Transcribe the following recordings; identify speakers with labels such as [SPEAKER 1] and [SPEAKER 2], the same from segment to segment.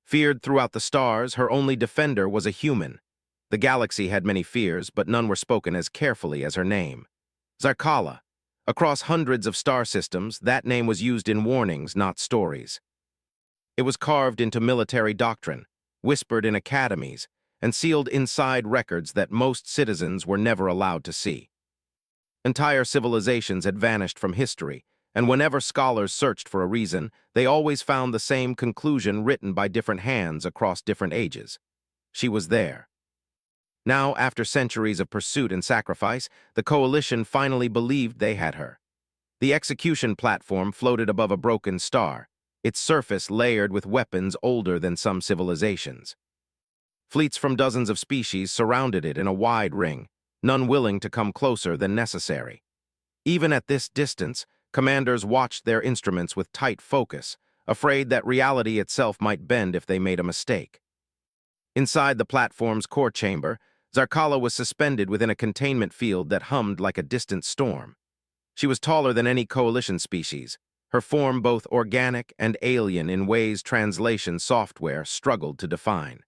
[SPEAKER 1] Feared throughout the stars, her only defender was a human. The galaxy had many fears, but none were spoken as carefully as her name. Zarkala. Across hundreds of star systems, that name was used in warnings, not stories. It was carved into military doctrine, whispered in academies, and sealed inside records that most citizens were never allowed to see. Entire civilizations had vanished from history, and whenever scholars searched for a reason, they always found the same conclusion written by different hands across different ages. She was there. Now, after centuries of pursuit and sacrifice, the Coalition finally believed they had her. The execution platform floated above a broken star, its surface layered with weapons older than some civilizations. Fleets from dozens of species surrounded it in a wide ring, none willing to come closer than necessary. Even at this distance, commanders watched their instruments with tight focus, afraid that reality itself might bend if they made a mistake. Inside the platform's core chamber, Zarkala was suspended within a containment field that hummed like a distant storm. She was taller than any Coalition species, her form both organic and alien in ways translation software struggled to define.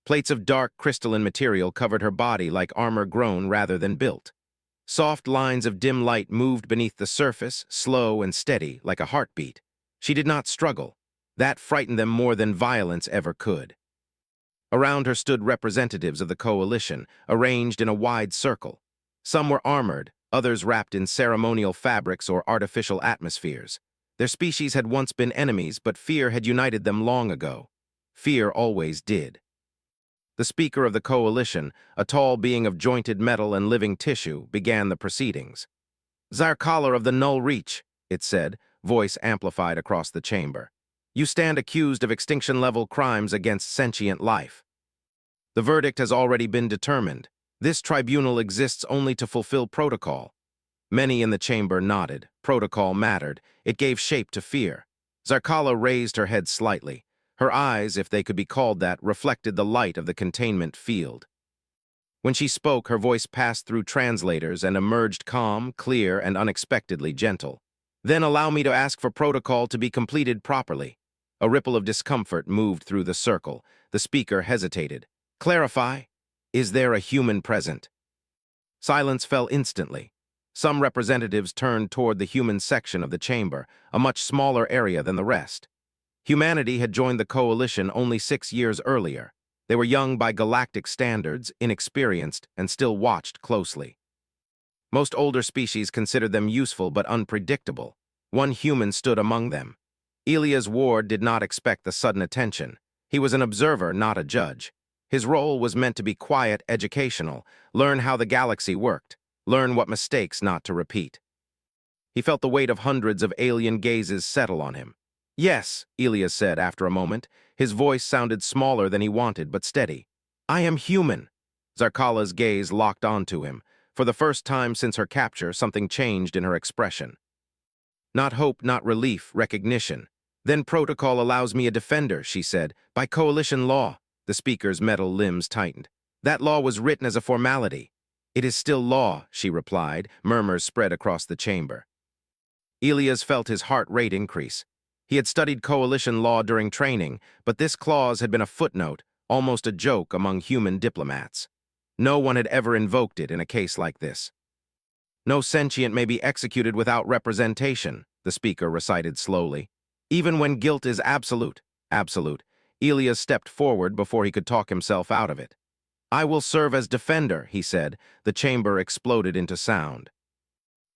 [SPEAKER 1] Plates of dark crystalline material covered her body like armor grown rather than built. Soft lines of dim light moved beneath the surface, slow and steady, like a heartbeat. She did not struggle. That frightened them more than violence ever could. Around her stood representatives of the Coalition, arranged in a wide circle. Some were armored, others wrapped in ceremonial fabrics or artificial atmospheres. Their species had once been enemies, but fear had united them long ago. Fear always did. The speaker of the Coalition, a tall being of jointed metal and living tissue, began the proceedings. "Zarkala of the Null Reach," it said, voice amplified across the chamber. "You stand accused of extinction-level crimes against sentient life. The verdict has already been determined. This tribunal exists only to fulfill protocol." Many in the chamber nodded. Protocol mattered. It gave shape to fear. Zarkala raised her head slightly. Her eyes, if they could be called that, reflected the light of the containment field. When she spoke, her voice passed through translators and emerged calm, clear, and unexpectedly gentle. "Then allow me to ask for protocol to be completed properly." A ripple of discomfort moved through the circle. The speaker hesitated. "Clarify. Is there a human present?" Silence fell instantly. Some representatives turned toward the human section of the chamber, a much smaller area than the rest. Humanity had joined the Coalition only 6 years earlier. They were young by galactic standards, inexperienced, and still watched closely. Most older species considered them useful but unpredictable. One human stood among them. Elias Ward did not expect the sudden attention. He was an observer, not a judge. His role was meant to be quiet, educational, learn how the galaxy worked, learn what mistakes not to repeat. He felt the weight of hundreds of alien gazes settle on him. "Yes," Elias said after a moment. His voice sounded smaller than he wanted, but steady. "I am human." Zarkala's gaze locked onto him. For the first time since her capture, something changed in her expression. Not hope, not relief, recognition. "Then protocol allows me a defender," she said. "By Coalition law." The speaker's metal limbs tightened. "That law was written as a formality." "It is still law," she replied. Murmurs spread across the chamber. Elias felt his heart rate increase. He had studied Coalition law during training, but this clause had been a footnote, almost a joke among human diplomats. No one had ever invoked it in a case like this. "No sentient may be executed without representation," the speaker recited slowly. "Even when guilt is absolute." Absolute. Elias stepped forward before he could talk himself out of it. "I will serve as defender," he said. The chamber exploded into sound.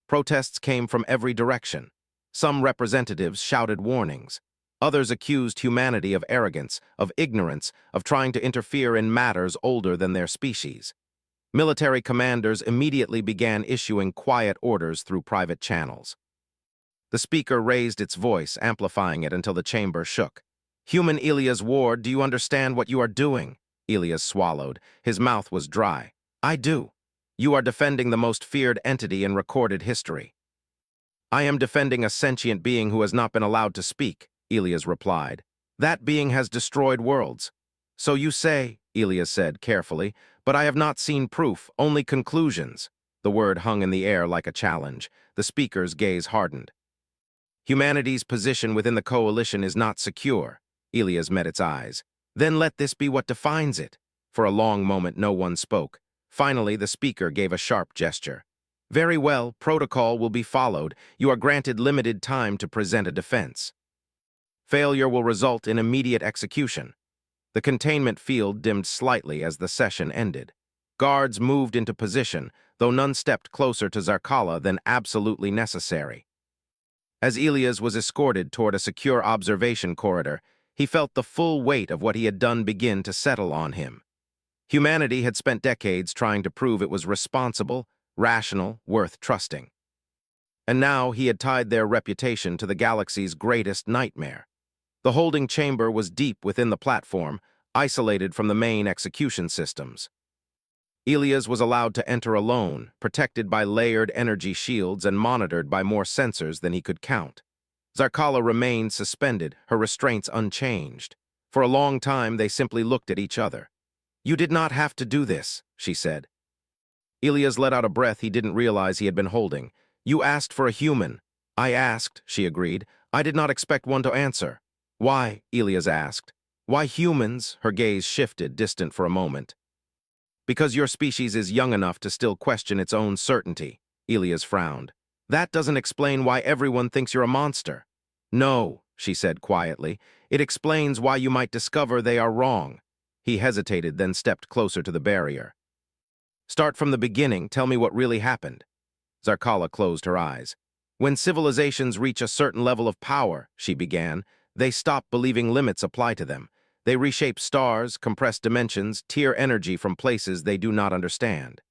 [SPEAKER 1] Protests came from every direction. Some representatives shouted warnings. Others accused humanity of arrogance, of ignorance, of trying to interfere in matters older than their species. Military commanders immediately began issuing quiet orders through private channels. The speaker raised its voice, amplifying it until the chamber shook. "Human Elias Ward, do you understand what you are doing?" Elias swallowed. His mouth was dry. "I do. You are defending the most feared entity in recorded history." "I am defending a sentient being who has not been allowed to speak," Elias replied. "That being has destroyed worlds." "So you say," Elias said carefully, "but I have not seen proof, only conclusions." The word hung in the air like a challenge. The speaker's gaze hardened. "Humanity's position within the Coalition is not secure. Elias met its eyes. Then let this be what defines it. For a long moment, no one spoke. Finally, the speaker gave a sharp gesture. Very well, protocol will be followed. You are granted limited time to present a defense. Failure will result in immediate execution. The containment field dimmed slightly as the session ended. Guards moved into position, though none stepped closer to Zarkala than absolutely necessary. As Elias was escorted toward a secure observation corridor, he felt the full weight of what he had done begin to settle on him. Humanity had spent decades trying to prove it was responsible, rational, worth trusting. And now he had tied their reputation to the galaxy's greatest nightmare. The holding chamber was deep within the platform, isolated from the main execution systems. Elias was allowed to enter alone, protected by layered energy shields and monitored by more sensors than he could count. Zarkala remained suspended, her restraints unchanged. For a long time, they simply looked at each other. "You did not have to do this," she said. Elias let out a breath he didn't realize he had been holding. "You asked for a human." "I asked," she agreed. "I did not expect one to answer." "Why?" Elias asked. "Why humans?" Her gaze shifted, distant for a moment. "Because your species is young enough to still question its own certainty," Elias frowned. "That doesn't explain why everyone thinks you're a monster." "No," she said quietly. "It explains why you might discover they are wrong." He hesitated, then stepped closer to the barrier. "Start from the beginning. Tell me what really happened." Zarkala closed her eyes. "When civilizations reach a certain level of power," she began, "they stop believing limits apply to them. They reshape stars, compress dimensions, tear energy from places they do not understand.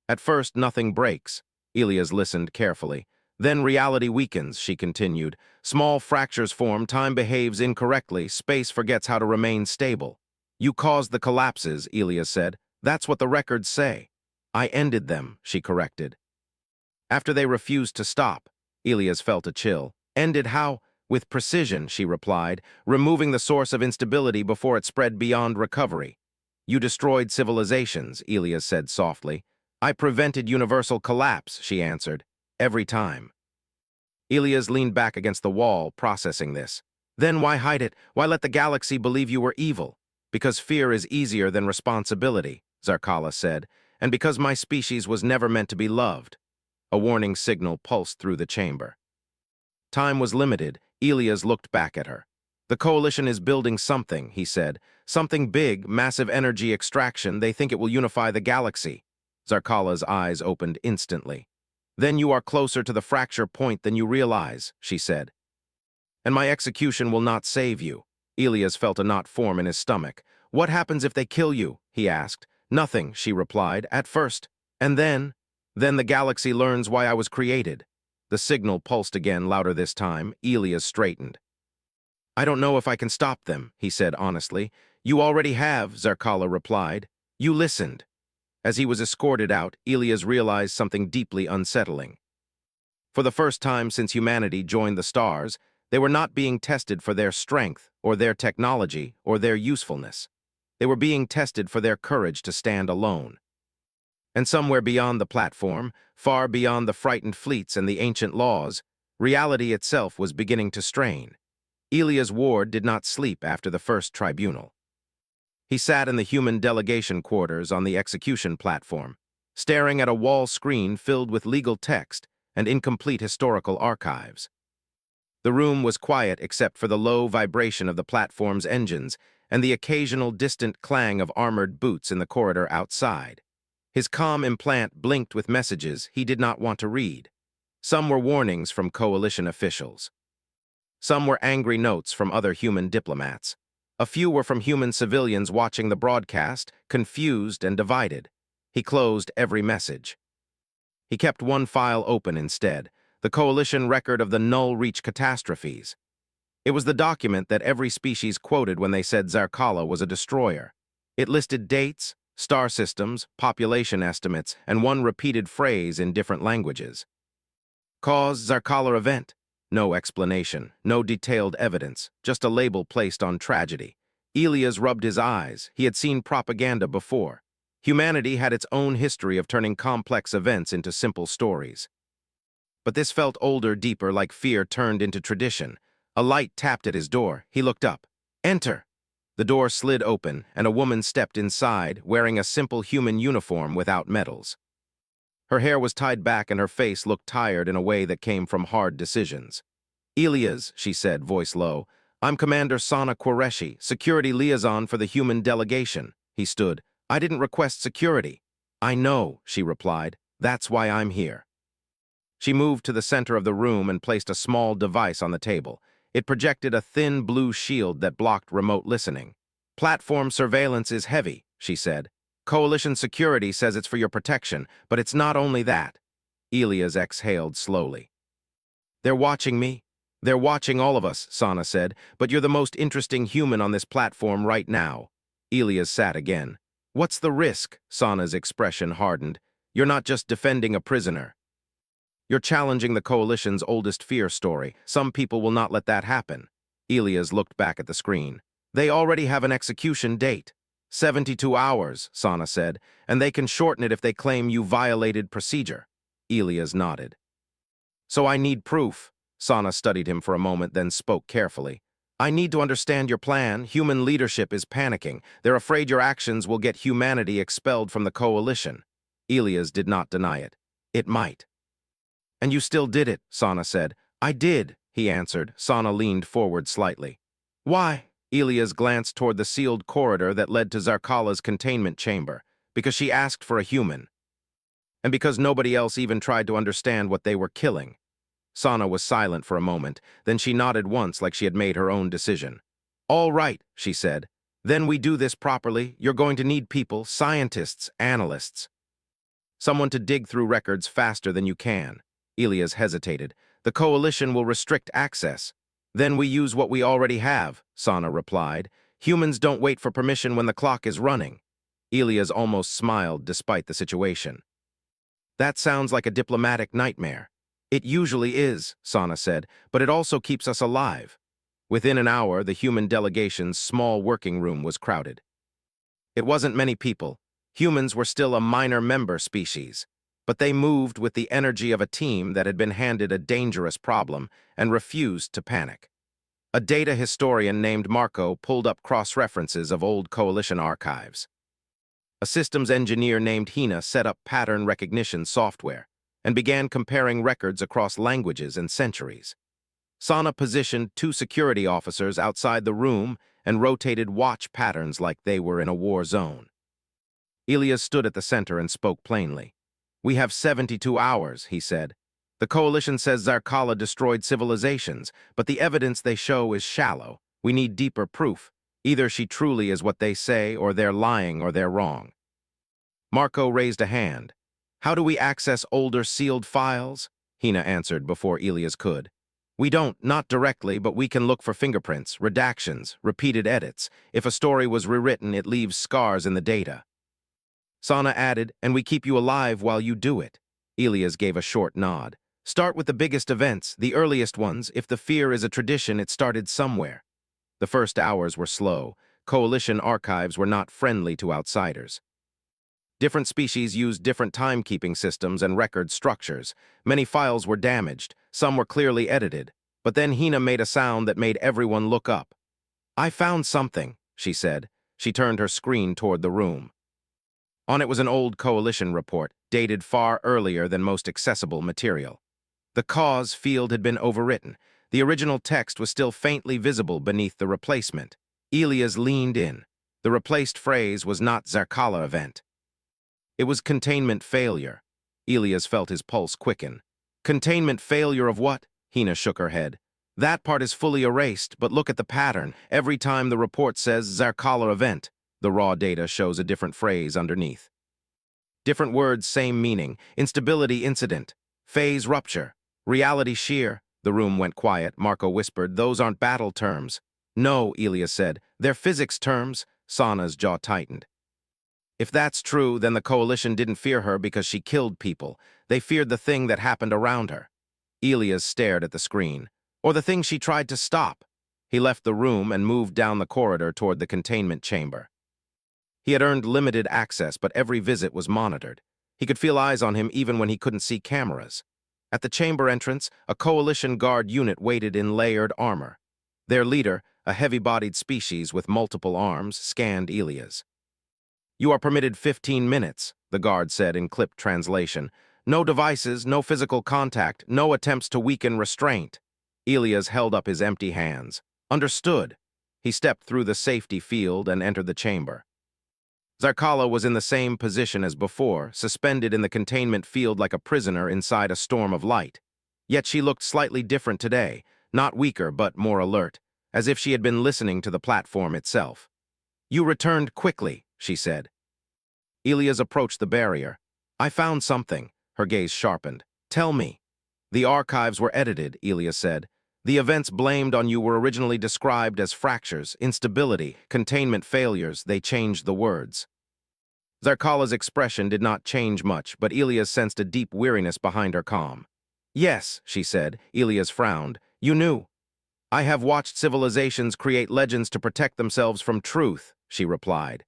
[SPEAKER 1] At first, nothing breaks." Elias listened carefully. "Then reality weakens," she continued. "Small fractures form, time behaves incorrectly, space forgets how to remain stable." "You caused the collapses," Elias said. "That's what the records say." "I ended them," she corrected. "After they refused to stop." Elias felt a chill. "Ended how?" "With precision," she replied, "removing the source of instability before it spread beyond recovery." "You destroyed civilizations," Elias said softly. "I prevented universal collapse," she answered. "Every time." Elias leaned back against the wall, processing this. "Then why hide it? Why let the galaxy believe you were evil?" "Because fear is easier than responsibility," Zarkala said, "and because my species was never meant to be loved." A warning signal pulsed through the chamber. Time was limited. Elias looked back at her. "The Coalition is building something," he said. "Something big, massive energy extraction. They think it will unify the galaxy." Zarkala's eyes opened instantly. "Then you are closer to the fracture point than you realize," she said. "And my execution will not save you." Elias felt a knot form in his stomach. "What happens if they kill you?" he asked. "Nothing," she replied, "at first. And then the galaxy learns why I was created." The signal pulsed again, louder this time. Elias straightened. "I don't know if I can stop them," he said honestly. "You already have," Zarkala replied. "You listened." As he was escorted out, Elias realized something deeply unsettling. For the first time since humanity joined the stars, they were not being tested for their strength, or their technology, or their usefulness. They were being tested for their courage to stand alone. And somewhere beyond the platform, far beyond the frightened fleets and the ancient laws, reality itself was beginning to strain. Elias Ward did not sleep after the first tribunal. He sat in the human delegation quarters on the execution platform, staring at a wall screen filled with legal text and incomplete historical archives. The room was quiet except for the low vibration of the platform's engines and the occasional distant clang of armored boots in the corridor outside. His comm implant blinked with messages he did not want to read. Some were warnings from Coalition officials. Some were angry notes from other human diplomats. A few were from human civilians watching the broadcast, confused and divided. He closed every message. He kept one file open instead, the Coalition record of the Null Reach catastrophes. It was the document that every species quoted when they said Zarkala was a destroyer. It listed dates, star systems, population estimates, and one repeated phrase in different languages. Cause Zarkala event. No explanation, no detailed evidence, just a label placed on tragedy. Elias rubbed his eyes. He had seen propaganda before. Humanity had its own history of turning complex events into simple stories. But this felt older, deeper, like fear turned into tradition. A light tapped at his door. He looked up. Enter! The door slid open, and a woman stepped inside, wearing a simple human uniform without medals. Her hair was tied back and her face looked tired in a way that came from hard decisions. "Elias," she said, voice low. "I'm Commander Sana Qureshi, security liaison for the human delegation." He stood. "I didn't request security." "I know," she replied. "That's why I'm here." She moved to the center of the room and placed a small device on the table. It projected a thin blue shield that blocked remote listening. "Platform surveillance is heavy," she said. "Coalition security says it's for your protection, but it's not only that." Elias exhaled slowly. "They're watching me. They're watching all of us," Sana said, "but you're the most interesting human on this platform right now." Elias sat again. "What's the risk?" Sana's expression hardened. "You're not just defending a prisoner. You're challenging the Coalition's oldest fear story. Some people will not let that happen." Elias looked back at the screen. "They already have an execution date. 72 hours, Sana said, and they can shorten it if they claim you violated procedure." Elias nodded. "So I need proof." Sana studied him for a moment, then spoke carefully. "I need to understand your plan. Human leadership is panicking. They're afraid your actions will get humanity expelled from the Coalition." Elias did not deny it. "It might." "And you still did it," Sana said. "I did," he answered. Sana leaned forward slightly. "Why?" Elias glanced toward the sealed corridor that led to Zarkala's containment chamber. "Because she asked for a human. And because nobody else even tried to understand what they were killing." Sana was silent for a moment, then she nodded once like she had made her own decision. "All right," she said. "Then we do this properly. You're going to need people, scientists, analysts. Someone to dig through records faster than you can." Elias hesitated. "The Coalition will restrict access." "Then we use what we already have," Sana replied. "Humans don't wait for permission when the clock is running." Elias almost smiled despite the situation. "That sounds like a diplomatic nightmare." "It usually is," Sana said, "but it also keeps us alive." Within an hour, the human delegation's small working room was crowded. It wasn't many people. Humans were still a minor member species, but they moved with the energy of a team that had been handed a dangerous problem and refused to panic. A data historian named Marco pulled up cross-references of old Coalition archives. A systems engineer named Hina set up pattern recognition software and began comparing records across languages and centuries. Sana positioned 2 security officers outside the room and rotated watch patterns like they were in a war zone. Elias stood at the center and spoke plainly. "We have 72 hours, he said. "The Coalition says Zarkala destroyed civilizations, but the evidence they show is shallow. We need deeper proof. Either she truly is what they say, or they're lying, or they're wrong." Marco raised a hand. "How do we access older sealed files?" Hina answered before Elias could. "We don't, not directly, but we can look for fingerprints, redactions, repeated edits. If a story was rewritten, it leaves scars in the data." Sana added, "And we keep you alive while you do it." Elias gave a short nod. "Start with the biggest events, the earliest ones. If the fear is a tradition, it started somewhere." The first hours were slow. Coalition archives were not friendly to outsiders. Different species used different timekeeping systems and record structures. Many files were damaged, some were clearly edited. But then Hina made a sound that made everyone look up. "I found something," she said. She turned her screen toward the room. On it was an old Coalition report, dated far earlier than most accessible material. The cause field had been overwritten. The original text was still faintly visible beneath the replacement. Elias leaned in. The replaced phrase was not Zarkala event. It was containment failure. Elias felt his pulse quicken. "Containment failure of what?" Hina shook her head. "That part is fully erased, but look at the pattern. Every time the report says Zarkala event, the raw data shows a different phrase underneath. Different words, same meaning. Instability incident. Phase rupture. Reality shear." The room went quiet. Marco whispered, "Those aren't battle terms." "No," Elias said. "They're physics terms." Sana's jaw tightened. "If that's true, then the Coalition didn't fear her because she killed people. They feared the thing that happened around her." Elias stared at the screen. "Or the thing she tried to stop." He left the room and moved down the corridor toward the containment chamber. He had earned limited access, but every visit was monitored. He could feel eyes on him even when he couldn't see cameras. At the chamber entrance, a Coalition guard unit waited in layered armor. Their leader, a heavy-bodied species with multiple arms, scanned Elias. "You are permitted 15 minutes," the guard said in clipped translation. "No devices, no physical contact, no attempts to weaken restraint." Elias held up his empty hands. "Understood." He stepped through the safety field and entered the chamber. Zarkala was in the same position as before, suspended in the containment field like a prisoner inside a storm of light. Yet she looked slightly different today, not weaker but more alert, as if she had been listening to the platform itself. "You returned quickly," she said. Elias approached the barrier. "I found something." Her gaze sharpened. "Tell me." "The archives were edited," Elias said. "The events blamed on you were originally described as fractures, instability, containment failures. They changed the words." Zarkala's expression did not change much, but Elias sensed a deep weariness behind her calm. "Yes," she said. Elias frowned. "You knew." "I have watched civilizations create legends to protect themselves from truth," she replied.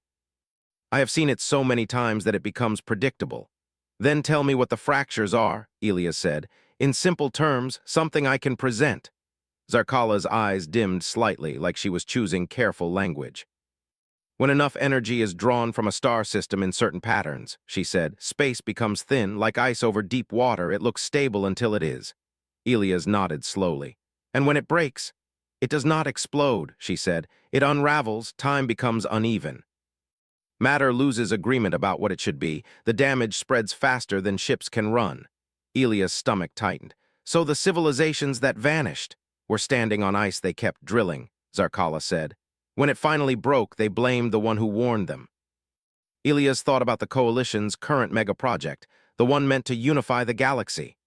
[SPEAKER 1] "I have seen it so many times that it becomes predictable." "Then tell me what the fractures are," Elias said. "In simple terms, something I can present." Zarkala's eyes dimmed slightly, like she was choosing careful language. "When enough energy is drawn from a star system in certain patterns," she said, "space becomes thin, like ice over deep water. It looks stable until it is." Elias nodded slowly. "And when it breaks?" "It does not explode," she said. "It unravels, time becomes uneven. Matter loses agreement about what it should be. The damage spreads faster than ships can run." Elias' stomach tightened. "So the civilizations that vanished were standing on ice they kept drilling," Zarkala said. "When it finally broke, they blamed the one who warned them." Elias thought about the Coalition's current mega-project, the one meant to unify the galaxy.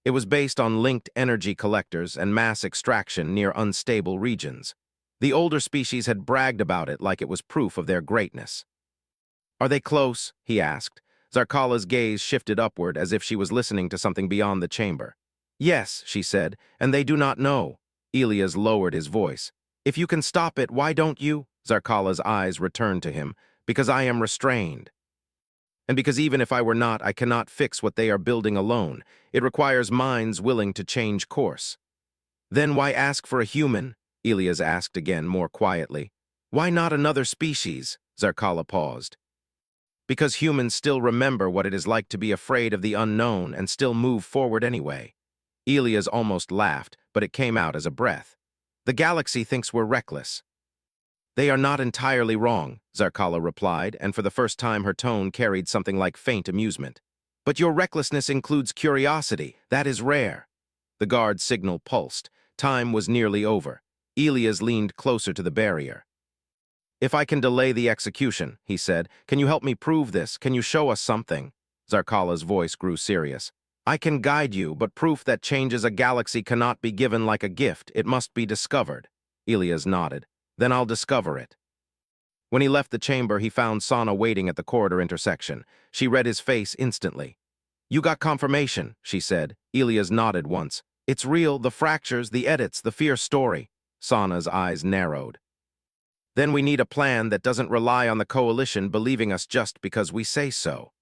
[SPEAKER 1] It was based on linked energy collectors and mass extraction near unstable regions. The older species had bragged about it like it was proof of their greatness. "Are they close?" he asked. Zarkala's gaze shifted upward as if she was listening to something beyond the chamber. "Yes," she said, "and they do not know." Elias lowered his voice. "If you can stop it, why don't you?" Zarkala's eyes returned to him. "Because I am restrained. And because even if I were not, I cannot fix what they are building alone. It requires minds willing to change course." "Then why ask for a human?" Elias asked again, more quietly. "Why not another species?" Zarkala paused. "Because humans still remember what it is like to be afraid of the unknown and still move forward anyway." Elias almost laughed, but it came out as a breath. "The galaxy thinks we're reckless." "They are not entirely wrong," Zarkala replied, and for the first time her tone carried something like faint amusement. "But your recklessness includes curiosity. That is rare." The guard's signal pulsed. Time was nearly over. Elias leaned closer to the barrier. "If I can delay the execution," he said, "can you help me prove this? Can you show us something?" Zarkala's voice grew serious. "I can guide you, but proof that changes a galaxy cannot be given like a gift. It must be discovered." Elias nodded. "Then I'll discover it." When he left the chamber, he found Sana waiting at the corridor intersection. She read his face instantly. "You got confirmation," she said. Elias nodded once. "It's real, the fractures, the edits, the fierce story." Sana's eyes narrowed. "Then we need a plan that doesn't rely on the Coalition believing us just because we say so."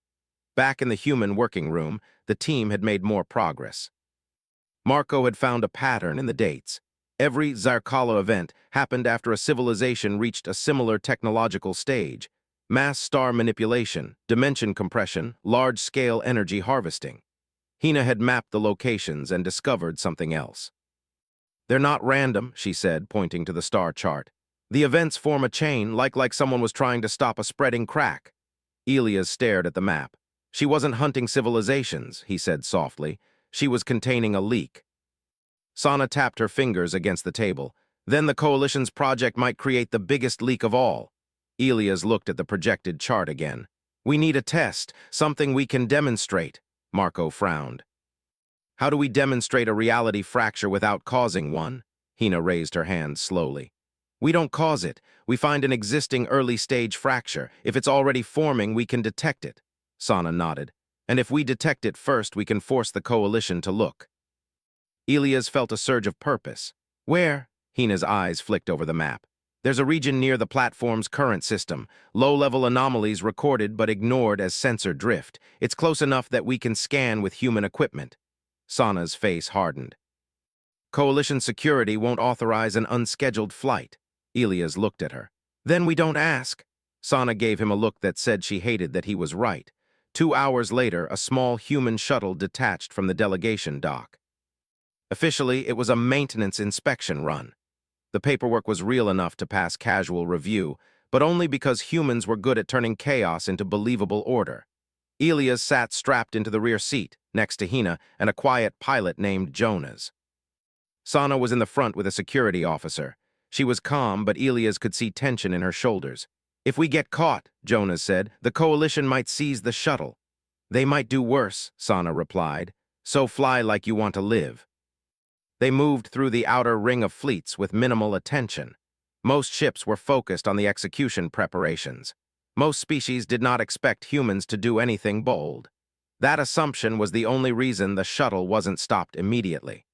[SPEAKER 1] Back in the human working room, the team had made more progress. Marco had found a pattern in the dates. Every Zarkala event happened after a civilization reached a similar technological stage: mass star manipulation, dimension compression, large-scale energy harvesting. Hina had mapped the locations and discovered something else. "They're not random," she said, pointing to the star chart. "The events form a chain, like someone was trying to stop a spreading crack." Elias stared at the map. "She wasn't hunting civilizations," he said softly. "She was containing a leak." Sana tapped her fingers against the table. "Then the Coalition's project might create the biggest leak of all." Elias looked at the projected chart again. "We need a test, something we can demonstrate." Marco frowned. "How do we demonstrate a reality fracture without causing one?" Hina raised her hand slowly. "We don't cause it. We find an existing early-stage fracture. If it's already forming, we can detect it." Sana nodded. "And if we detect it first, we can force the Coalition to look." Elias felt a surge of purpose. "Where?" Hina's eyes flicked over the map. "There's a region near the platform's current system. Low-level anomalies recorded but ignored as sensor drift. It's close enough that we can scan with human equipment." Sana's face hardened. "Coalition security won't authorize an unscheduled flight." Elias looked at her. Then we don't ask. Sana gave him a look that said she hated that he was right. 2 hours later, a small human shuttle detached from the delegation dock. Officially, it was a maintenance inspection run. The paperwork was real enough to pass casual review, but only because humans were good at turning chaos into believable order. Elias sat strapped into the rear seat, next to Hina and a quiet pilot named Jonas. Sana was in the front with a security officer. She was calm, but Elias could see tension in her shoulders. If we get caught, Jonas said, the coalition might seize the shuttle. They might do worse, Sana replied. So fly like you want to live. They moved through the outer ring of fleets with minimal attention. Most ships were focused on the execution preparations. Most species did not expect humans to do anything bold. That assumption was the only reason the shuttle wasn't stopped immediately.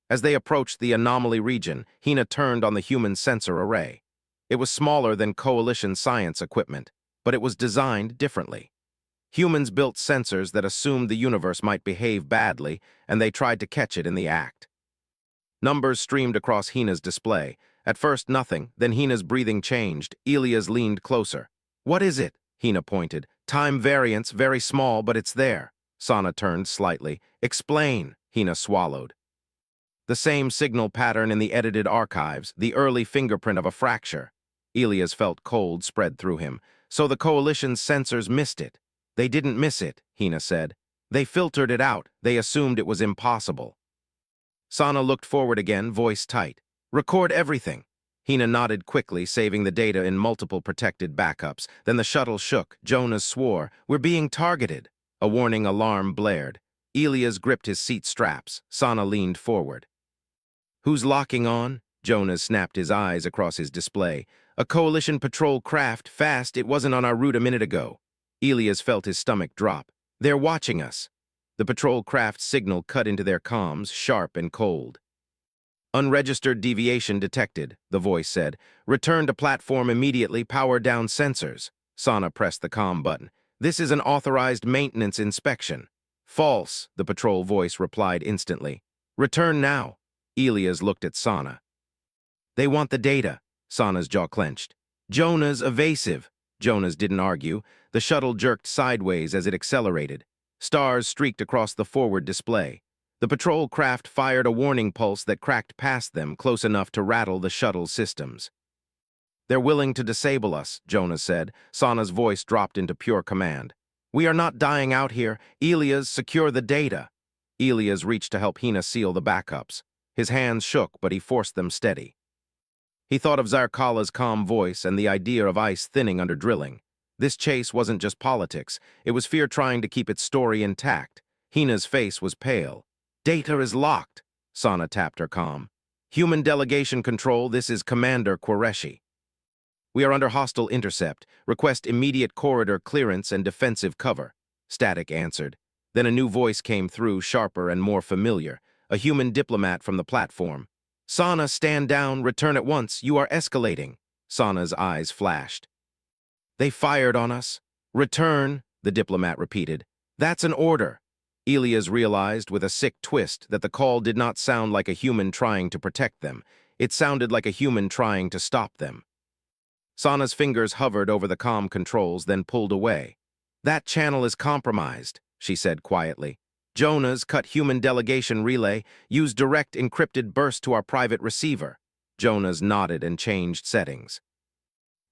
[SPEAKER 1] As they approached the anomaly region, Hina turned on the human sensor array. It was smaller than coalition science equipment, but it was designed differently. Humans built sensors that assumed the universe might behave badly, and they tried to catch it in the act. Numbers streamed across Hina's display. At first nothing, then Hina's breathing changed. Elias leaned closer. What is it? Hina pointed. Time variance, very small, but it's there. Sana turned slightly. Explain, Hina swallowed. The same signal pattern in the edited archives, the early fingerprint of a fracture. Elias felt cold spread through him. So the coalition's sensors missed it. They didn't miss it, Hina said. They filtered it out. They assumed it was impossible. Sana looked forward again, voice tight. Record everything. Hina nodded quickly, saving the data in multiple protected backups. Then the shuttle shook. Jonas swore, We're being targeted. A warning alarm blared. Elias gripped his seat straps. Sana leaned forward. Who's locking on? Jonas snapped his eyes across his display. A coalition patrol craft, fast. It wasn't on our route a minute ago. Elias felt his stomach drop. They're watching us. The patrol craft's signal cut into their comms, sharp and cold. Unregistered deviation detected, the voice said. Return to platform immediately, power down sensors. Sana pressed the comm button. This is an authorized maintenance inspection. False, the patrol voice replied instantly. Return now. Elias looked at Sana. They want the data. Sana's jaw clenched. Jonas evasive. Jonas didn't argue. The shuttle jerked sideways as it accelerated. Stars streaked across the forward display. The patrol craft fired a warning pulse that cracked past them, close enough to rattle the shuttle's systems. They're willing to disable us, Jonas said. Sana's voice dropped into pure command. We are not dying out here. Elias, secure the data. Elias reached to help Hina seal the backups. His hands shook, but he forced them steady. He thought of Zarkala's calm voice and the idea of ice thinning under drilling. This chase wasn't just politics. It was fear trying to keep its story intact. Hina's face was pale. Data is locked, Sana tapped her comm. Human delegation control, this is Commander Qureshi. We are under hostile intercept. Request immediate corridor clearance and defensive cover. Static answered. Then a new voice came through, sharper and more familiar. A human diplomat from the platform. Sana, stand down, return at once. You are escalating. Sana's eyes flashed. They fired on us. Return, the diplomat repeated. That's an order. Elias realized with a sick twist that the call did not sound like a human trying to protect them. It sounded like a human trying to stop them. Sana's fingers hovered over the comm controls, then pulled away. That channel is compromised, she said quietly. Jonas, cut human delegation relay. Use direct encrypted burst to our private receiver. Jonas nodded and changed settings.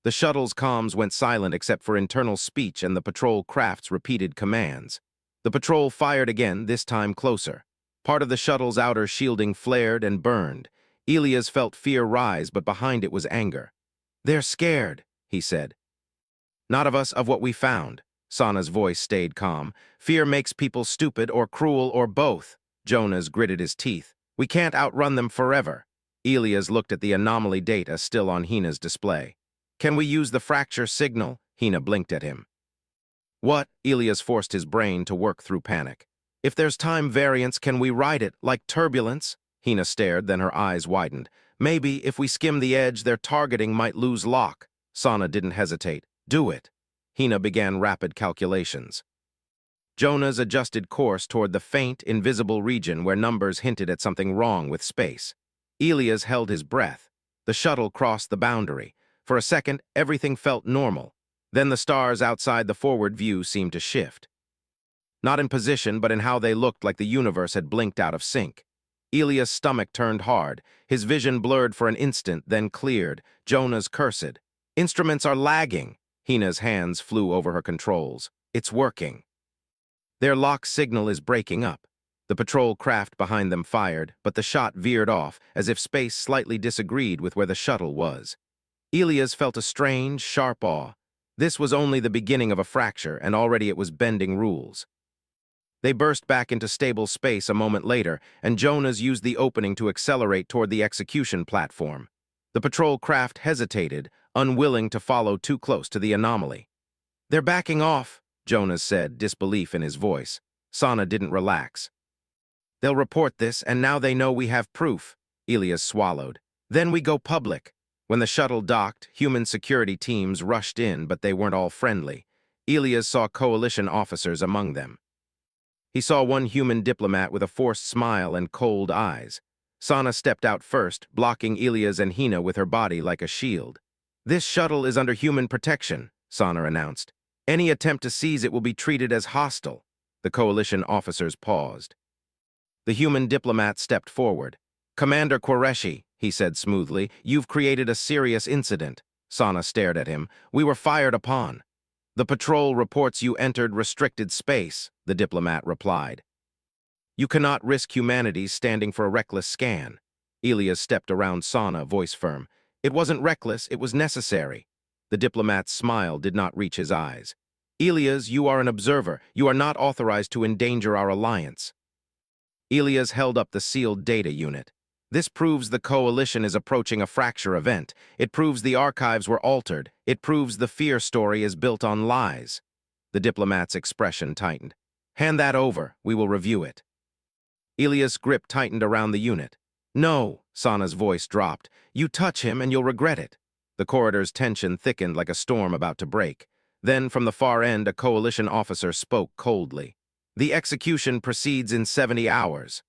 [SPEAKER 1] The shuttle's comms went silent except for internal speech and the patrol craft's repeated commands. The patrol fired again, this time closer. Part of the shuttle's outer shielding flared and burned. Elias felt fear rise, but behind it was anger. They're scared, he said. Not of us, of what we found. Sana's voice stayed calm. Fear makes people stupid or cruel or both. Jonas gritted his teeth. We can't outrun them forever. Elias looked at the anomaly data still on Hina's display. Can we use the fracture signal? Hina blinked at him. What? Elias forced his brain to work through panic. If there's time variance, can we ride it, like turbulence? Hina stared, then her eyes widened. Maybe, if we skim the edge, their targeting might lose lock. Sana didn't hesitate. Do it. Hina began rapid calculations. Jonas adjusted course toward the faint, invisible region where numbers hinted at something wrong with space. Elias held his breath. The shuttle crossed the boundary. For a second, everything felt normal. Then the stars outside the forward view seemed to shift. Not in position, but in how they looked, like the universe had blinked out of sync. Elia's stomach turned hard. His vision blurred for an instant, then cleared. Jonah's cursed. Instruments are lagging. Hina's hands flew over her controls. It's working. Their lock signal is breaking up. The patrol craft behind them fired, but the shot veered off, as if space slightly disagreed with where the shuttle was. Elias felt a strange, sharp awe. This was only the beginning of a fracture, and already it was bending rules. They burst back into stable space a moment later, and Jonas used the opening to accelerate toward the execution platform. The patrol craft hesitated, unwilling to follow too close to the anomaly. "They're backing off," Jonas said, disbelief in his voice. Sana didn't relax. "They'll report this, and now they know we have proof," Elias swallowed. "Then we go public." When the shuttle docked, human security teams rushed in, but they weren't all friendly. Elias saw coalition officers among them. He saw one human diplomat with a forced smile and cold eyes. Sana stepped out first, blocking Elias and Hina with her body like a shield. "This shuttle is under human protection," Sana announced. "Any attempt to seize it will be treated as hostile." The coalition officers paused. The human diplomat stepped forward. "Commander Qureshi," he said smoothly, "you've created a serious incident." Sana stared at him. "We were fired upon." "The patrol reports you entered restricted space," the diplomat replied. "You cannot risk humanity standing for a reckless scan." Elias stepped around Sana, voice firm. "It wasn't reckless, it was necessary." The diplomat's smile did not reach his eyes. "Elias, you are an observer. You are not authorized to endanger our alliance." Elias held up the sealed data unit. "This proves the coalition is approaching a fracture event. It proves the archives were altered. It proves the fear story is built on lies." The diplomat's expression tightened. "Hand that over. We will review it." Elias' grip tightened around the unit. "No," Sana's voice dropped. "You touch him and you'll regret it." The corridor's tension thickened like a storm about to break. Then, from the far end, a coalition officer spoke coldly. "The execution proceeds in 70 hours.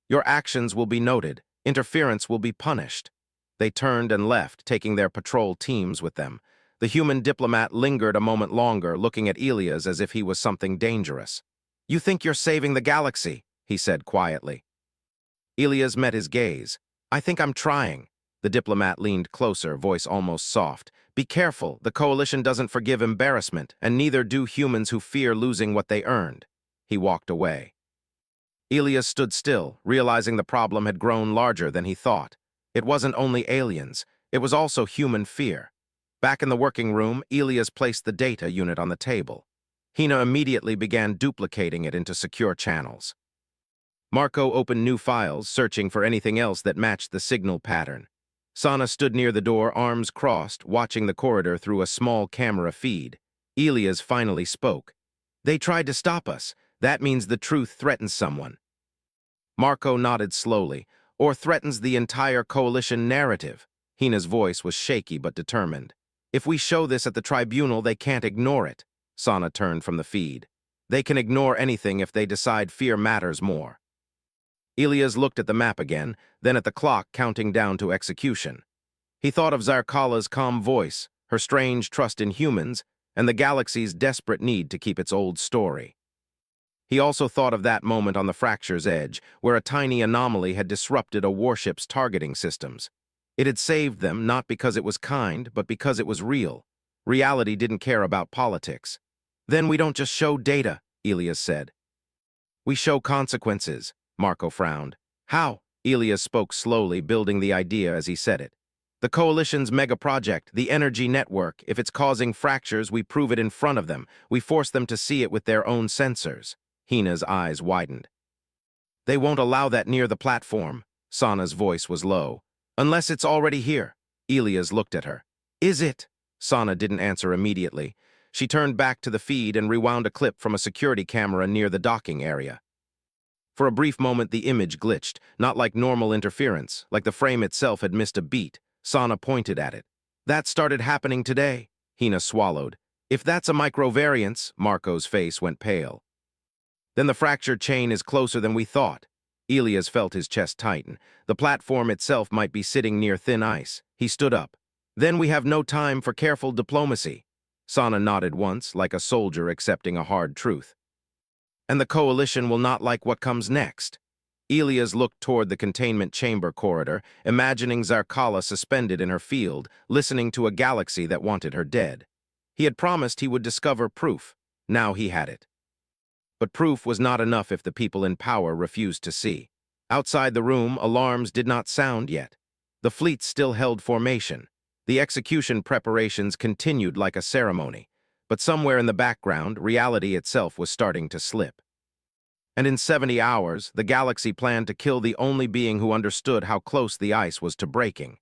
[SPEAKER 1] Your actions will be noted. Interference will be punished." They turned and left, taking their patrol teams with them. The human diplomat lingered a moment longer, looking at Elias as if he was something dangerous. "You think you're saving the galaxy," he said quietly. Elias met his gaze. "I think I'm trying." The diplomat leaned closer, voice almost soft. "Be careful, the coalition doesn't forgive embarrassment, and neither do humans who fear losing what they earned." He walked away. Elias stood still, realizing the problem had grown larger than he thought. It wasn't only aliens, it was also human fear. Back in the working room, Elias placed the data unit on the table. Hina immediately began duplicating it into secure channels. Marco opened new files, searching for anything else that matched the signal pattern. Sana stood near the door, arms crossed, watching the corridor through a small camera feed. Elias finally spoke. "They tried to stop us. That means the truth threatens someone." Marco nodded slowly. "Or threatens the entire coalition narrative." Hina's voice was shaky but determined. "If we show this at the tribunal, they can't ignore it." Sana turned from the feed. "They can ignore anything if they decide fear matters more." Elias looked at the map again, then at the clock counting down to execution. He thought of Zarkala's calm voice, her strange trust in humans, and the galaxy's desperate need to keep its old story. He also thought of that moment on the fracture's edge, where a tiny anomaly had disrupted a warship's targeting systems. It had saved them not because it was kind, but because it was real. Reality didn't care about politics. "Then we don't just show data," Elias said. "We show consequences," Marco frowned. "How?" Elias spoke slowly, building the idea as he said it. "The coalition's mega-project, the energy network, if it's causing fractures, we prove it in front of them. We force them to see it with their own sensors." Hina's eyes widened. "They won't allow that near the platform." Sana's voice was low. "Unless it's already here." Elias looked at her. "Is it?" Sana didn't answer immediately. She turned back to the feed and rewound a clip from a security camera near the docking area. For a brief moment, the image glitched, not like normal interference, like the frame itself had missed a beat. Sana pointed at it. "That started happening today." Hina swallowed. "If that's a microvariance," Marco's face went pale. "Then the fracture chain is closer than we thought." Elias felt his chest tighten. The platform itself might be sitting near thin ice. He stood up. Then we have no time for careful diplomacy. Sana nodded once, like a soldier accepting a hard truth. And the coalition will not like what comes next. Elias looked toward the containment chamber corridor, imagining Zarkala suspended in her field, listening to a galaxy that wanted her dead. He had promised he would discover proof. Now he had it. But proof was not enough if the people in power refused to see. Outside the room, alarms did not sound yet. The fleet still held formation. The execution preparations continued like a ceremony. But somewhere in the background, reality itself was starting to slip. And in 70 hours, the galaxy planned to kill the only being who understood how close the ice was to breaking.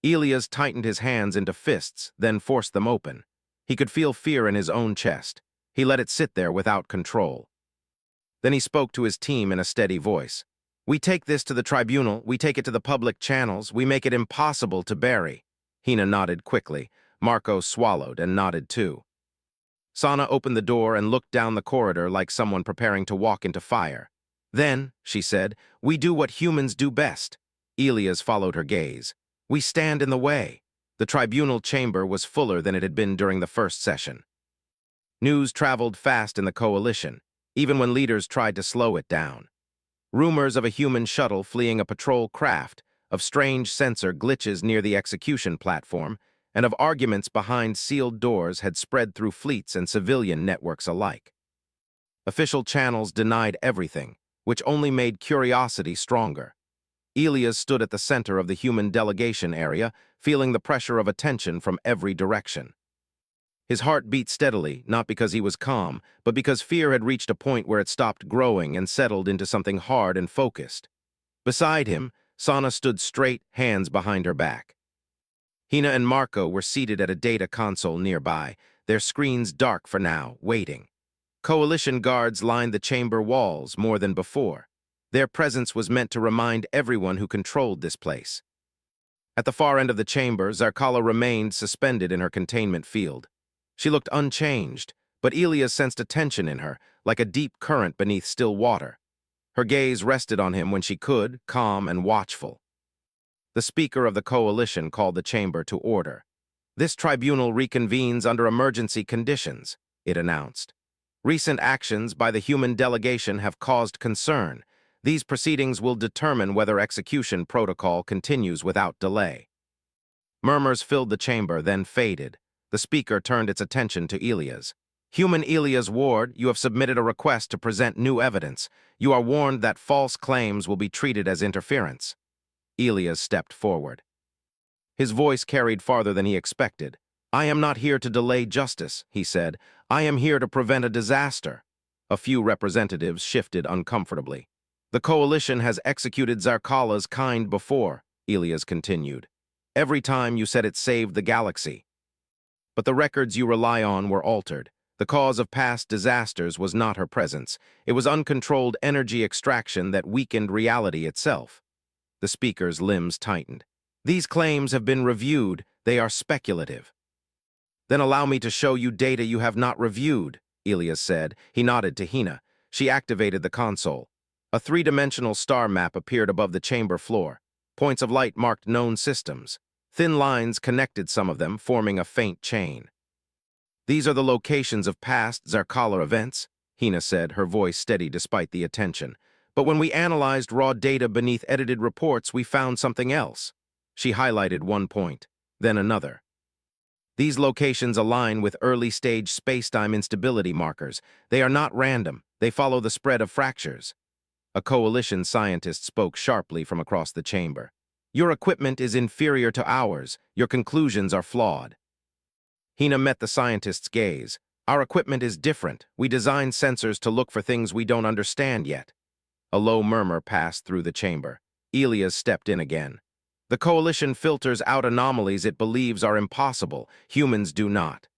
[SPEAKER 1] Elias tightened his hands into fists, then forced them open. He could feel fear in his own chest. He let it sit there without control. Then he spoke to his team in a steady voice. We take this to the tribunal, we take it to the public channels, we make it impossible to bury. Hina nodded quickly. Marco swallowed and nodded too. Sana opened the door and looked down the corridor like someone preparing to walk into fire. Then, she said, we do what humans do best. Elias followed her gaze. We stand in the way. The tribunal chamber was fuller than it had been during the first session. News traveled fast in the coalition, even when leaders tried to slow it down. Rumors of a human shuttle fleeing a patrol craft, of strange sensor glitches near the execution platform, and of arguments behind sealed doors had spread through fleets and civilian networks alike. Official channels denied everything, which only made curiosity stronger. Elias stood at the center of the human delegation area, feeling the pressure of attention from every direction. His heart beat steadily, not because he was calm, but because fear had reached a point where it stopped growing and settled into something hard and focused. Beside him, Sana stood straight, hands behind her back. Hina and Marco were seated at a data console nearby, their screens dark for now, waiting. Coalition guards lined the chamber walls more than before. Their presence was meant to remind everyone who controlled this place. At the far end of the chamber, Zarkala remained suspended in her containment field. She looked unchanged, but Elias sensed a tension in her, like a deep current beneath still water. Her gaze rested on him when she could, calm and watchful. The speaker of the coalition called the chamber to order. This tribunal reconvenes under emergency conditions, it announced. Recent actions by the human delegation have caused concern. These proceedings will determine whether execution protocol continues without delay. Murmurs filled the chamber, then faded. The speaker turned its attention to Elias. Human Elias Ward, you have submitted a request to present new evidence. You are warned that false claims will be treated as interference. Elias stepped forward. His voice carried farther than he expected. I am not here to delay justice, he said. I am here to prevent a disaster. A few representatives shifted uncomfortably. The coalition has executed Zarkala's kind before, Elias continued. Every time you said it saved the galaxy. But the records you rely on were altered. The cause of past disasters was not her presence. It was uncontrolled energy extraction that weakened reality itself. The speaker's limbs tightened. These claims have been reviewed. They are speculative. Then allow me to show you data you have not reviewed, Elias said. He nodded to Hina. She activated the console. A three-dimensional star map appeared above the chamber floor. Points of light marked known systems. Thin lines connected some of them, forming a faint chain. These are the locations of past Zarkala events, Hina said, her voice steady despite the attention. But when we analyzed raw data beneath edited reports, we found something else. She highlighted one point, then another. These locations align with early-stage space-time instability markers. They are not random. They follow the spread of fractures. A coalition scientist spoke sharply from across the chamber. Your equipment is inferior to ours. Your conclusions are flawed. Hina met the scientist's gaze. Our equipment is different. We design sensors to look for things we don't understand yet. A low murmur passed through the chamber. Elias stepped in again. The coalition filters out anomalies it believes are impossible. Humans do not.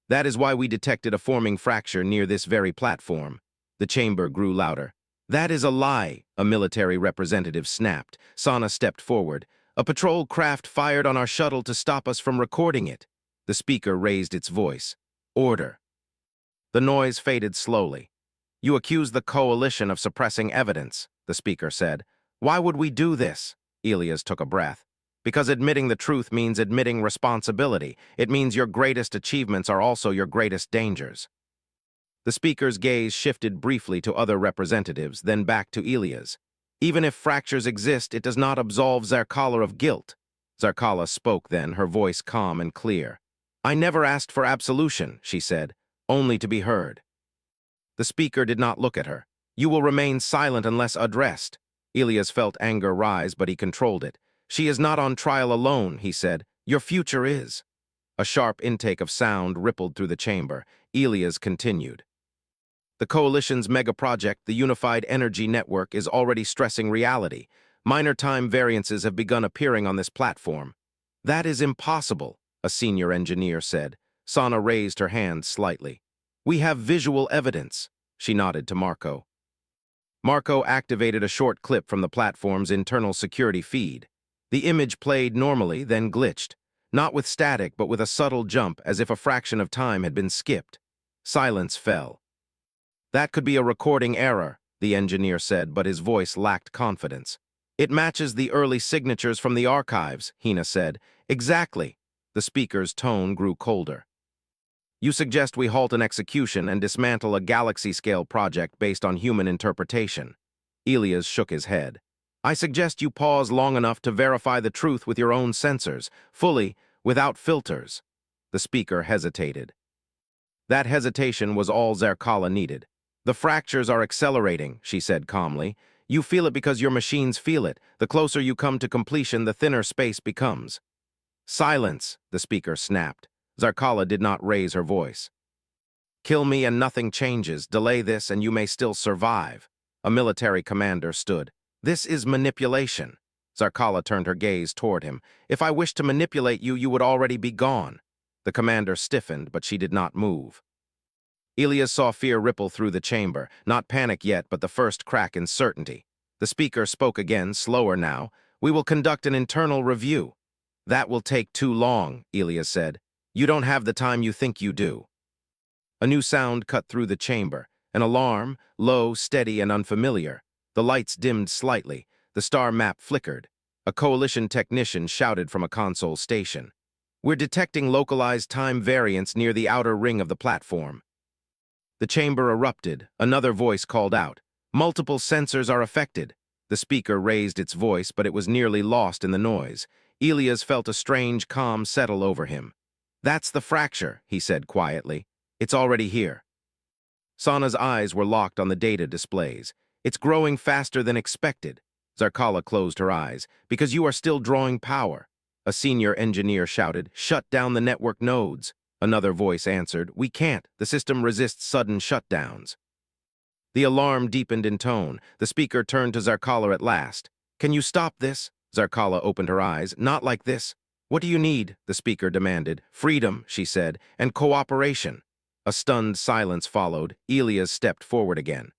[SPEAKER 1] That is why we detected a forming fracture near this very platform. The chamber grew louder. That is a lie, a military representative snapped. Sana stepped forward. A patrol craft fired on our shuttle to stop us from recording it. The speaker raised its voice. Order. The noise faded slowly. You accuse the coalition of suppressing evidence. the speaker said. Why would we do this? Elias took a breath. Because admitting the truth means admitting responsibility. It means your greatest achievements are also your greatest dangers. The speaker's gaze shifted briefly to other representatives, then back to Elias. Even if fractures exist, it does not absolve Zarkala of guilt. Zarkala spoke then, her voice calm and clear. I never asked for absolution, she said, only to be heard. The speaker did not look at her. You will remain silent unless addressed. Elias felt anger rise, but he controlled it. She is not on trial alone, he said. Your future is. A sharp intake of sound rippled through the chamber. Elias continued. The Coalition's mega-project, the Unified Energy Network, is already stressing reality. Minor time variances have begun appearing on this platform. That is impossible, a senior engineer said. Sana raised her hand slightly. We have visual evidence, she nodded to Marco. Marco activated a short clip from the platform's internal security feed. The image played normally, then glitched, not with static but with a subtle jump as if a fraction of time had been skipped. Silence fell. That could be a recording error, the engineer said, but his voice lacked confidence. It matches the early signatures from the archives, Hina said. Exactly. The speaker's tone grew colder. You suggest we halt an execution and dismantle a galaxy-scale project based on human interpretation. Elias shook his head. I suggest you pause long enough to verify the truth with your own sensors, fully, without filters. The speaker hesitated. That hesitation was all Zarkala needed. The fractures are accelerating, she said calmly. You feel it because your machines feel it. The closer you come to completion, the thinner space becomes. Silence, the speaker snapped. Zarkala did not raise her voice. Kill me and nothing changes. Delay this and you may still survive. A military commander stood. This is manipulation. Zarkala turned her gaze toward him. If I wished to manipulate you, you would already be gone. The commander stiffened, but she did not move. Elias saw fear ripple through the chamber, not panic yet, but the first crack in certainty. The speaker spoke again, slower now. We will conduct an internal review. That will take too long, Elias said. You don't have the time you think you do. A new sound cut through the chamber. An alarm, low, steady, and unfamiliar. The lights dimmed slightly. The star map flickered. A Coalition technician shouted from a console station. We're detecting localized time variance near the outer ring of the platform. The chamber erupted. Another voice called out. Multiple sensors are affected. The speaker raised its voice, but it was nearly lost in the noise. Elias felt a strange calm settle over him. That's the fracture, he said quietly. It's already here. Sana's eyes were locked on the data displays. It's growing faster than expected. Zarkala closed her eyes. Because you are still drawing power. A senior engineer shouted, shut down the network nodes. Another voice answered, we can't. The system resists sudden shutdowns. The alarm deepened in tone. The speaker turned to Zarkala at last. Can you stop this? Zarkala opened her eyes. Not like this. What do you need? The speaker demanded. Freedom, she said, and cooperation. A stunned silence followed. Elias stepped forward again.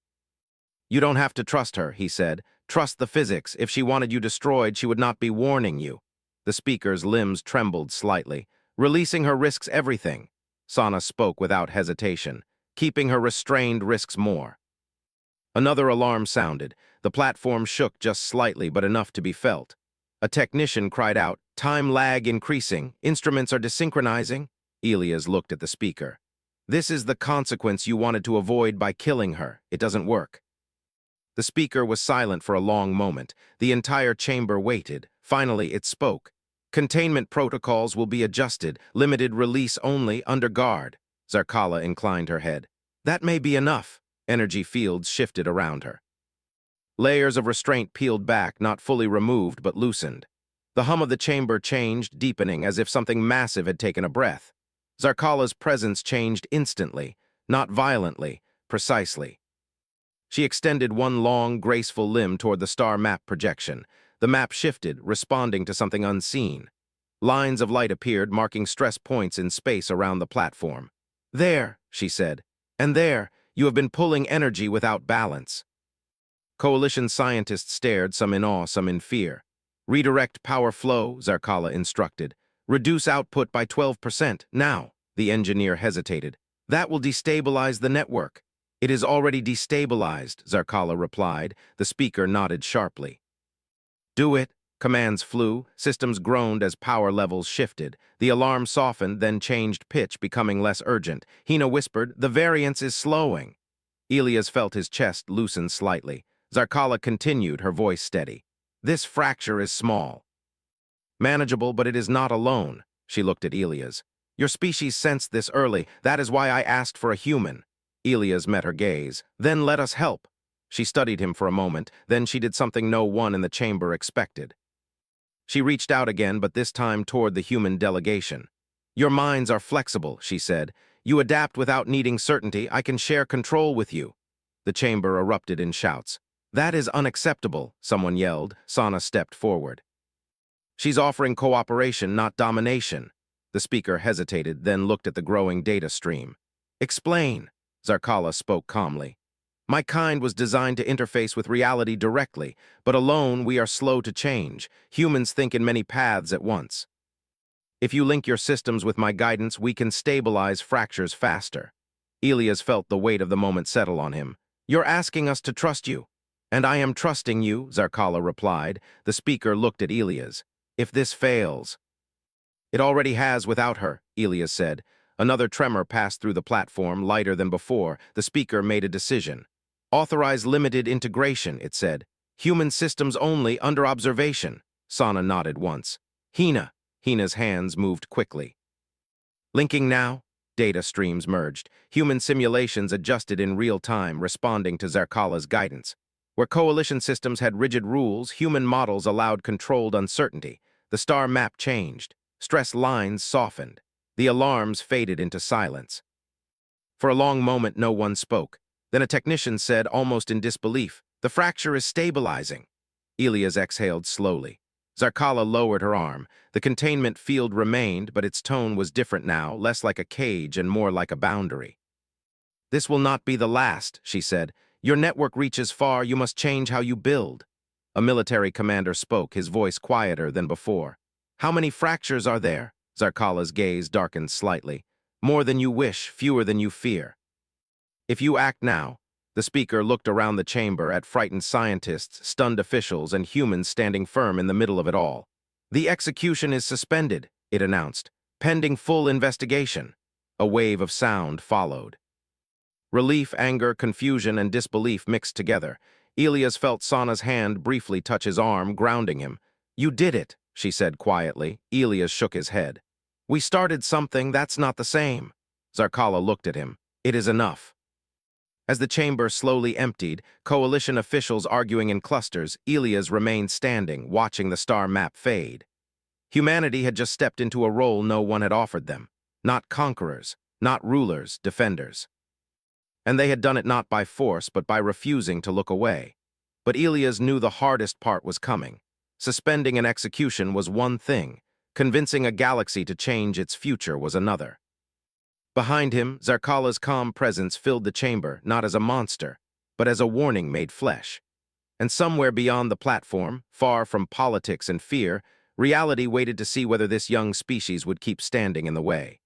[SPEAKER 1] You don't have to trust her, he said. Trust the physics. If she wanted you destroyed, she would not be warning you. The speaker's limbs trembled slightly. Releasing her risks everything. Sana spoke without hesitation. Keeping her restrained risks more. Another alarm sounded. The platform shook just slightly, but enough to be felt. A technician cried out, time lag increasing. Instruments are desynchronizing. Elias looked at the speaker. This is the consequence you wanted to avoid by killing her. It doesn't work. The speaker was silent for a long moment. The entire chamber waited. Finally, it spoke. Containment protocols will be adjusted, limited release only, under guard. Zarkala inclined her head. That may be enough. Energy fields shifted around her. Layers of restraint peeled back, not fully removed, but loosened. The hum of the chamber changed, deepening, as if something massive had taken a breath. Zarkala's presence changed instantly, not violently, precisely. She extended one long, graceful limb toward the star map projection. The map shifted, responding to something unseen. Lines of light appeared, marking stress points in space around the platform. There, she said, and there, you have been pulling energy without balance. Coalition scientists stared, some in awe, some in fear. Redirect power flow, Zarkala instructed. Reduce output by 12%, now. The engineer hesitated. That will destabilize the network. It is already destabilized, Zarkala replied. The speaker nodded sharply. Do it. Commands flew. Systems groaned as power levels shifted. The alarm softened, then changed pitch, becoming less urgent. Hina whispered, the variance is slowing. Elias felt his chest loosen slightly. Zarkala continued, her voice steady. This fracture is small. Manageable, but it is not alone. She looked at Elias. Your species sensed this early. That is why I asked for a human. Elias met her gaze. Then let us help. She studied him for a moment. Then she did something no one in the chamber expected. She reached out again, but this time toward the human delegation. Your minds are flexible, she said. You adapt without needing certainty. I can share control with you. The chamber erupted in shouts. That is unacceptable, someone yelled. Sana stepped forward. She's offering cooperation, not domination. The speaker hesitated, then looked at the growing data stream. Explain, Zarkala spoke calmly. My kind was designed to interface with reality directly, but alone we are slow to change. Humans think in many paths at once. If you link your systems with my guidance, we can stabilize fractures faster. Elias felt the weight of the moment settle on him. You're asking us to trust you. And I am trusting you, Zarkala replied. The speaker looked at Elias. If this fails... It already has without her, Elias said. Another tremor passed through the platform, lighter than before. The speaker made a decision. Authorize limited integration, it said. Human systems only, under observation. Sana nodded once. Hina's hands moved quickly. Linking now? Data streams merged. Human simulations adjusted in real time, responding to Zarkala's guidance. Where coalition systems had rigid rules, human models allowed controlled uncertainty. The star map changed. Stress lines softened. The alarms faded into silence. For a long moment, no one spoke. Then a technician said, almost in disbelief, the fracture is stabilizing. Elias exhaled slowly. Zarkala lowered her arm. The containment field remained, but its tone was different now, less like a cage and more like a boundary. This will not be the last, she said. Your network reaches far, you must change how you build. A military commander spoke, his voice quieter than before. How many fractures are there? Zarkala's gaze darkened slightly. More than you wish, fewer than you fear. If you act now, the speaker looked around the chamber at frightened scientists, stunned officials, and humans standing firm in the middle of it all. The execution is suspended, it announced, pending full investigation. A wave of sound followed. Relief, anger, confusion, and disbelief mixed together. Elias felt Sana's hand briefly touch his arm, grounding him. You did it, she said quietly. Elias shook his head. We started something, that's not the same. Zarkala looked at him. It is enough. As the chamber slowly emptied, coalition officials arguing in clusters, Elias remained standing, watching the star map fade. Humanity had just stepped into a role no one had offered them. Not conquerors, not rulers, defenders. And they had done it not by force, but by refusing to look away. But Elias knew the hardest part was coming. Suspending an execution was one thing. Convincing a galaxy to change its future was another. Behind him, Zarkala's calm presence filled the chamber, not as a monster, but as a warning made flesh. And somewhere beyond the platform, far from politics and fear, reality waited to see whether this young species would keep standing in the way.